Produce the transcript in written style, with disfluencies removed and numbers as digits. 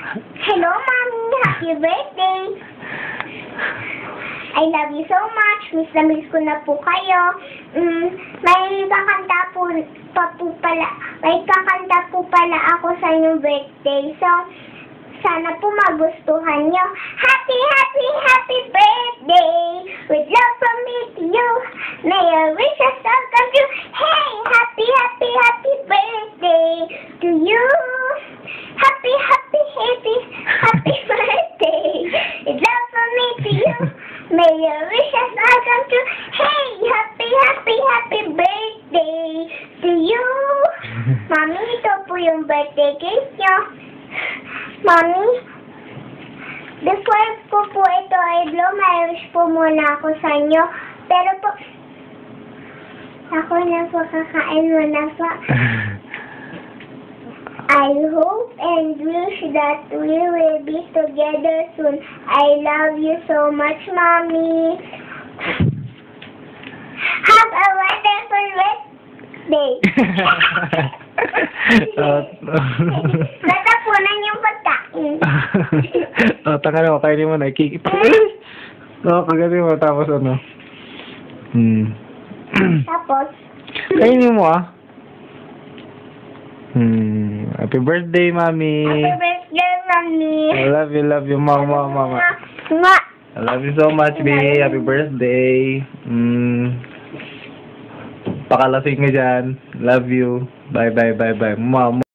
Hello, Mommy. Happy birthday. I love you so much. Miss na miss ko na po kayo. May kakanta po pala ako sa inyong birthday. So, sana po magustuhan nyo. Happy, happy, happy birthday. With love from me to you. May your wishes all come true. Hey, happy, happy, happy birthday to you. Happy, happy, happy, happy birthday. With love from me to you. May your wishes all come true. Hey, happy, happy, happy birthday to you. Mami, ito po yung birthday cake nyo. Mami, before ko po ito ay blow, may wish po muna ako sa inyo. Pero po, ako na po, kakain muna po. I hope and wish that we will be together soon. I love you so much, Mommy. Have a wonderful birthday. Natapunan yung pagkain. Tanga mo, kainin mo na. Kagaling mo, tapos ano? Tapos? Kainin mo Happy birthday, Mommy. Happy birthday, Mommy. I love you, Mama. Nga. I love you so much, baby. Happy birthday. Pakalasing ka dyan. Love you. Bye. Mama.